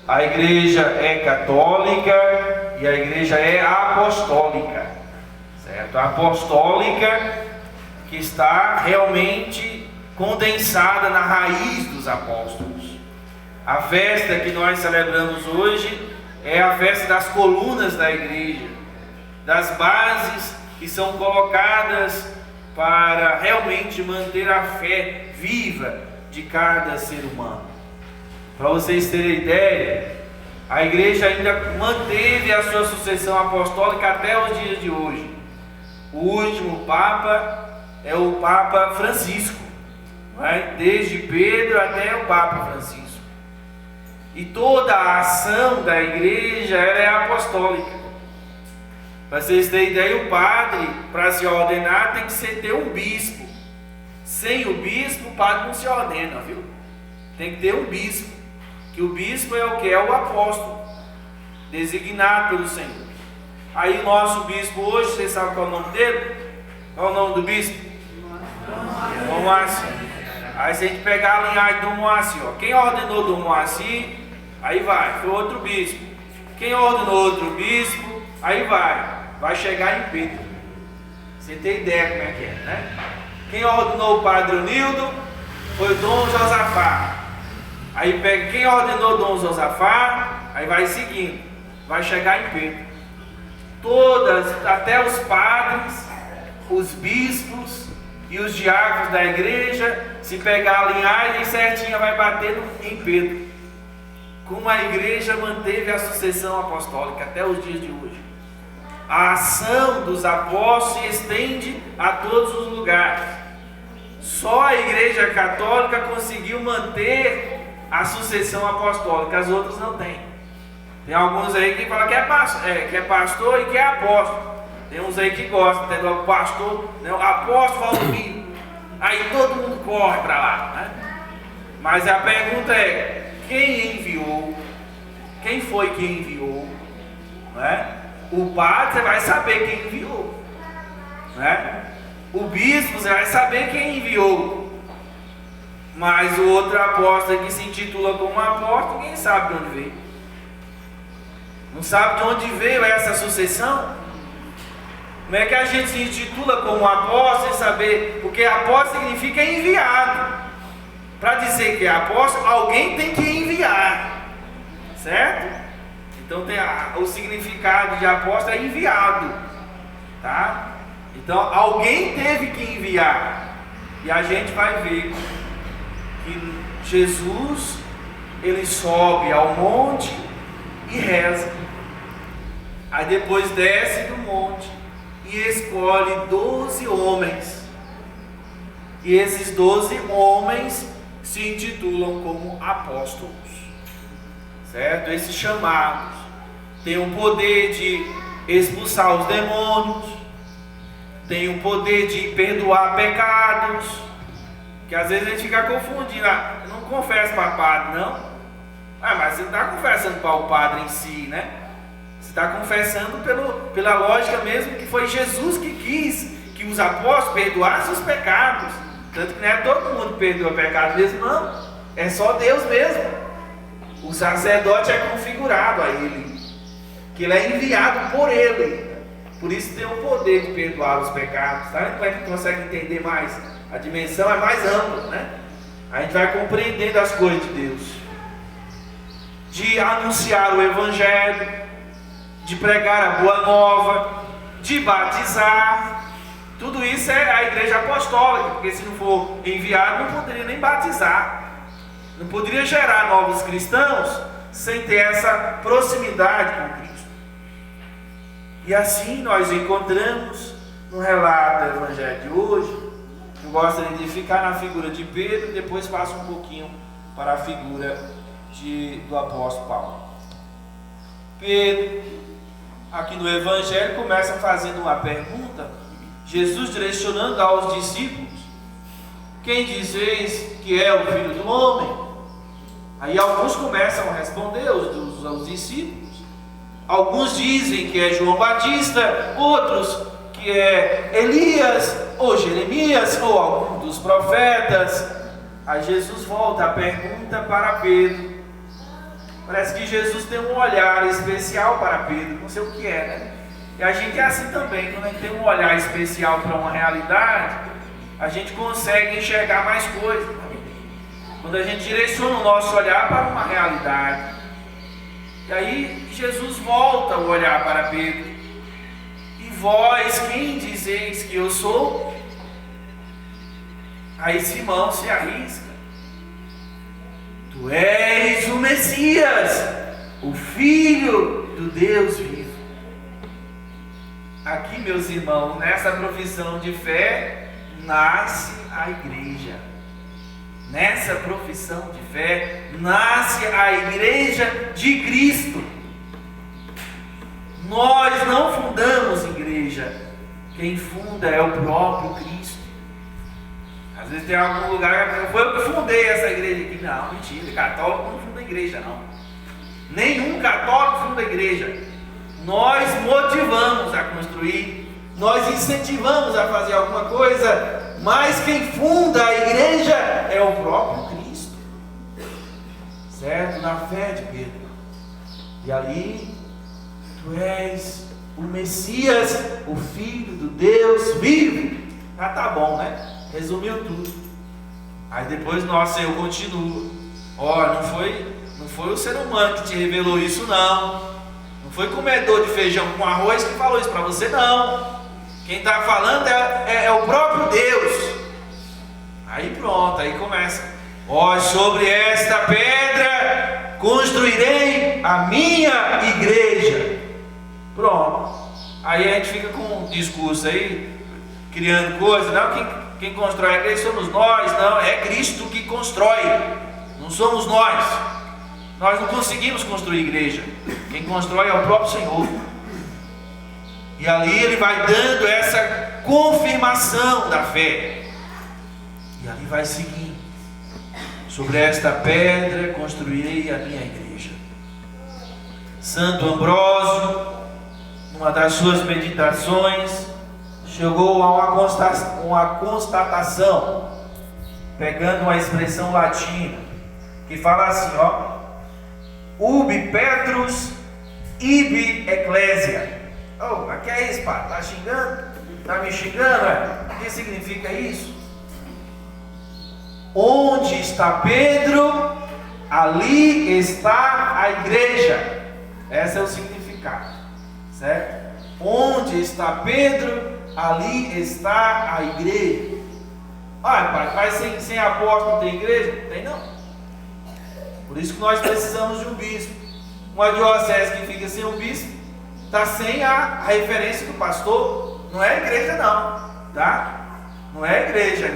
A igreja é católica e a igreja é apostólica, certo? A apostólica que está realmente condensada na raiz dos apóstolos. A festa que nós celebramos hoje é a festa das colunas da igreja, das bases que são colocadas para realmente manter a fé viva de cada ser humano. Para vocês terem ideia, a igreja ainda manteve a sua sucessão apostólica até os dias de hoje. O último Papa é o Papa Francisco, desde Pedro até o Papa Francisco. E toda a ação da igreja ela é apostólica. Para vocês terem ideia, o padre, para se ordenar, tem que ter um bispo. Sem o bispo, o padre não se ordena, viu? Tem que ter um bispo. Que o bispo é o que? É o apóstolo, designado pelo Senhor. Aí o nosso bispo hoje, vocês sabem qual é o nome dele? Qual é o nome do bispo? Dom Moacir. Aí se a gente pegar a linhagem do Moacir, quem ordenou do Moacir, aí foi outro bispo. Quem ordenou outro bispo, aí vai chegar em Pedro. Você tem ideia como é que é, né? Quem ordenou o padre Nildo foi o Dom Josafá. Aí pega quem ordenou Dom Josafá, aí vai seguindo, vai chegar em Pedro. Todas, até os padres, os bispos e os diáconos da igreja, se pegar a linhagem certinha, vai bater em Pedro. Como a igreja manteve a sucessão apostólica até os dias de hoje. A ação dos apóstolos se estende a todos os lugares. Só a igreja católica conseguiu manter a sucessão apostólica, as outras não têm. Tem alguns aí que falam que é pastor e que é apóstolo. Tem uns aí que gostam, entendeu? O pastor, né? O apóstolo Valdomiro. Aí todo mundo corre para lá, né? Mas a pergunta é: quem enviou? Quem foi que enviou? Né? O padre, você vai saber quem enviou, né? O bispo, você vai saber quem enviou. Mas o outro apóstolo que se intitula como apóstolo, ninguém sabe de onde veio. Não sabe de onde veio essa sucessão? Como é que a gente se intitula como apóstolo sem saber? Porque apóstolo significa enviado. Para dizer que é apóstolo, alguém tem que enviar, certo? Então tem o significado de apóstolo é enviado, tá? Então alguém teve que enviar. E a gente vai ver que Jesus, ele sobe ao monte e reza. Aí depois desce do monte e escolhe 12 homens. E esses 12 homens se intitulam como apóstolos, certo? Esses chamados têm o poder de expulsar os demônios, têm o poder de perdoar pecados. Que às vezes a gente fica confundindo, eu não confesso para o padre, não. Mas você não está confessando para o padre em si, né? Você está confessando pela lógica mesmo que foi Jesus que quis que os apóstolos perdoassem os pecados. Tanto que não é todo mundo que perdoa pecado mesmo, não. É só Deus mesmo. O sacerdote é configurado a ele, que ele é enviado por ele. Por isso tem o poder de perdoar os pecados. Tá? Como é que consegue entender mais? A dimensão é mais ampla, né? A gente vai compreendendo as coisas de Deus. De anunciar o Evangelho, de pregar a boa nova, de batizar. Tudo isso é a igreja apostólica, porque se não for enviado, não poderia nem batizar. Não poderia gerar novos cristãos sem ter essa proximidade com Cristo. E assim nós encontramos no relato do Evangelho de hoje. Eu gostaria de ficar na figura de Pedro e depois passo um pouquinho para a figura do apóstolo Paulo. Pedro, aqui no Evangelho, começa fazendo uma pergunta, Jesus direcionando aos discípulos: quem dizeis que é o Filho do Homem? Aí alguns começam a responder, os discípulos. Alguns dizem que é João Batista, outros que é Elias, ou Jeremias, ou algum dos profetas. Aí Jesus volta a pergunta para Pedro: Parece que Jesus tem um olhar especial para Pedro, não sei o que é, né? E a gente é assim também, quando a gente tem um olhar especial para uma realidade, a gente consegue enxergar mais coisas. Quando a gente direciona o nosso olhar para uma realidade. E aí Jesus volta o olhar para Pedro. E vós, quem dizeis que eu sou? Aí Simão se arrisca. Tu és o Messias, o Filho do Deus vivo. Aqui, meus irmãos, nessa profissão de fé, nasce a igreja. Nessa profissão de fé, nasce a igreja de Cristo. Nós não fundamos igreja. Quem funda é o próprio Cristo. Às vezes tem algum lugar que foi eu que fundei essa igreja aqui. Não, mentira, católico não funda igreja, não. Nenhum católico funda igreja. Nós motivamos a construir, nós incentivamos a fazer alguma coisa, mas quem funda a igreja é o próprio Cristo. Certo? Na fé de Pedro. E ali, tu és o Messias, o Filho do Deus vivo. Já tá bom, né? Resumiu tudo. Aí depois, nossa, eu continuo. Ó, não foi o ser humano que te revelou isso, não. Não foi comedor de feijão com arroz que falou isso para você, não. Quem está falando é o próprio Deus. Aí pronto, aí começa. Ó, sobre esta pedra construirei a minha igreja. Pronto. Aí a gente fica com um discurso aí, criando coisas. Não, quem constrói a igreja somos nós. Não, é Cristo que constrói. Não somos nós. Nós não conseguimos construir igreja. Quem constrói é o próprio Senhor. E ali ele vai dando essa confirmação da fé. E ali vai seguindo. Sobre esta pedra construirei a minha igreja. Santo Ambrósio, numa das suas meditações, chegou a uma constatação, pegando uma expressão latina, que fala assim, ó: Ubi Petrus, ibi Ecclesia. Oh, mas que é isso, pai? Tá xingando? Tá me xingando, é? O que significa isso? Onde está Pedro, ali está a igreja. Esse é o significado, certo? Onde está Pedro, ali está a igreja. Ah, pai, mas sem apóstolo tem igreja? Tem não. Por isso que nós precisamos de um bispo. Uma diocese que fica sem um bispo está sem a referência do pastor. Não é igreja não, tá? Não é igreja.